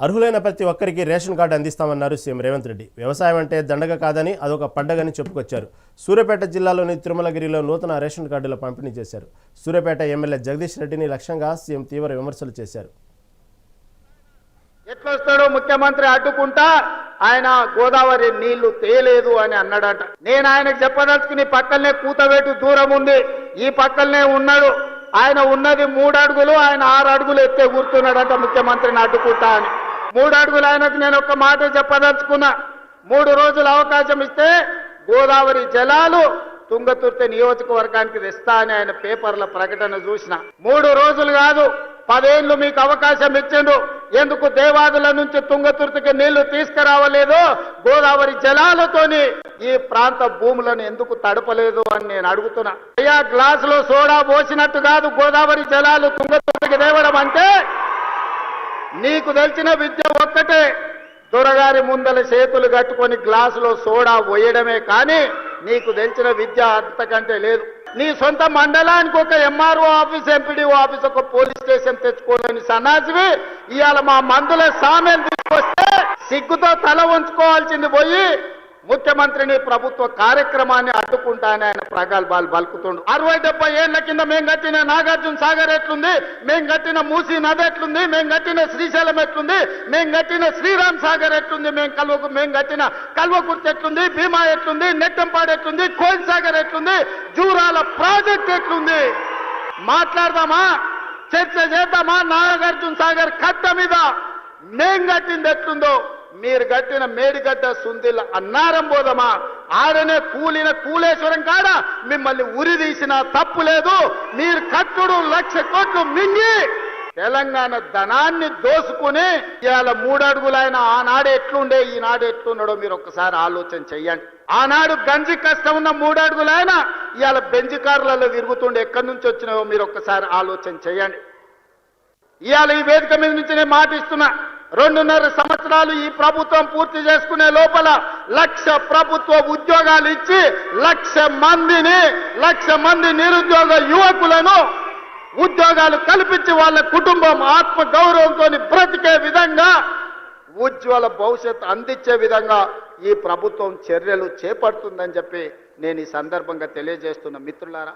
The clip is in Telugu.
అర్హులైన ప్రతి ఒక్కరికి రేషన్ కార్డు అందిస్తామన్నారు సీఎం రేవంత్ రెడ్డి. వ్యవసాయం అంటే దండగ కాదని అదొక పండగని చెప్పుకొచ్చారు. సూర్యాపేట జిల్లాలోని తిరుమలగిరిలో నూతన రేషన్ కార్డుల పంపిణీ చేశారు. సూర్యాపేట ఎమ్మెల్యే జగదీష్ రెడ్డిని లక్ష్యంగా సీఎం తీవ్ర విమర్శలు చేశారు. ఎట్లొస్తాడో ముఖ్యమంత్రి అడ్డుకుంటా ఆయన గోదావరి నీళ్లు తేలేదు అని అన్నాడట. నేను ఆయనకు చెప్పదలుచుకుని పక్కనే కూతవేటు దూరం ఉంది, ఈ పక్కనే ఉన్నాడు. ఆయన ఉన్నది 3 అడుగులు, ఆయన 6 అడుగులు ఎత్తే కూర్చున్నాడట ముఖ్యమంత్రిని అడ్డుకుంటా అని. 3 అడుగులు ఆయనకు నేను ఒక మాట చెప్పదలుచుకున్నా. 3 రోజులు అవకాశం ఇస్తే గోదావరి జలాలు తుంగతుర్తి నియోజకవర్గానికి తెస్తా అని ఆయన పేపర్ల ప్రకటన చూసిన. 3 రోజులు కాదు, 10 ఏళ్ళు మీకు అవకాశం ఇచ్చిండు. ఎందుకు దేవాదుల నుంచి తుంగతుర్తికి నీళ్లు తీసుకురావలేదు? గోదావరి జలాలతోని ఈ ప్రాంత భూములను ఎందుకు తడపలేదు అని నేను అడుగుతున్నా. అయ్యా, గ్లాసులో సోడా పోసినట్టు కాదు గోదావరి జలాలు తుంగతుర్తికి తేవడం అంటే. నీకు తెలిసిన విద్య ఒక్కటే, దొరగారి ముందల చేతులు కట్టుకొని గ్లాసులో సోడా పోయడమే కానీ నీకు తెలిసిన విద్య అంతకంటే లేదు. నీ సొంత మండలానికి ఒక ఎంఆర్ఓ ఆఫీస్, ఎంపీడీఓ ఆఫీస్, ఒక పోలీస్ స్టేషన్ తెచ్చుకోలేని సన్నాసివి ఇవాళ మా మందుల సామెలు తీసుకొస్తే సిగ్గుతో తల ఉంచుకోవాల్సింది పోయి ముఖ్యమంత్రిని ప్రభుత్వ కార్యక్రమాన్ని అడ్డుకుంటానని ఆయన ప్రగల్భాలు పలుకుతుండు. 60-70 ఏళ్ల కింద మేము కట్టిన నాగార్జున సాగర్ ఎట్లుంది, మేము కట్టిన మూసీ నది ఎట్లుంది, మేము కట్టిన శ్రీశైలం ఎట్లుంది, మేము కట్టిన శ్రీరామ్ సాగర్ ఎట్లుంది, మేము కట్టిన కల్వకుర్తి ఎట్లుంది, భీమా ఎట్లుంది, నెట్టంపాడు ఎట్లుంది, కోయిల్ సాగర్ ఎట్లుంది, జూరాల ప్రాజెక్ట్ ఎట్లుంది. మాట్లాడదామా, చర్చ చేద్దామా? నాగార్జున సాగర్ కట్ట మీద మేం కట్టింది ఎట్లుందో, మీరు కట్టిన మేడిగడ్డ సుందిల్ అన్నారం పోదమా? ఆడనే కూలిన కూలేశ్వరం కాడ మిమ్మల్ని ఉరి తీసిన తప్పు లేదు. మీరు కట్టుడు 1,00,000 కోట్లు మింగి తెలంగాణ ధనాన్ని దోసుకుని ఇవాళ 3 అడుగులు ఆయన ఆనాడు ఎట్లుండే ఈనాడు ఎట్లున్నాడో మీరు ఒక్కసారి ఆలోచన చెయ్యండి. ఆనాడు గంజి కష్టం ఉన్న 3 అడుగులు ఆయన ఇవాళ బెంజి కార్లలో తిరుగుతుండే ఎక్కడి నుంచి వచ్చినాయో మీరు ఒక్కసారి ఆలోచన చెయ్యండి. ఇవాళ ఈ వేదిక మీద నుంచి నేను మాటిస్తున్నా, 2.5 సంవత్సరాలు ఈ ప్రభుత్వం పూర్తి చేసుకునే లోపల 1,00,000 ప్రభుత్వ ఉద్యోగాలు ఇచ్చి 1,00,000 మంది నిరుద్యోగ యువకులను ఉద్యోగాలు కల్పించి వాళ్ళ కుటుంబం ఆత్మ గౌరవంతో బ్రతికే విధంగా ఉజ్వల భవిష్యత్తు అందించే విధంగా ఈ ప్రభుత్వం చర్యలు చేపడుతుందని చెప్పి నేను ఈ సందర్భంగా తెలియజేస్తున్న మిత్రులారా.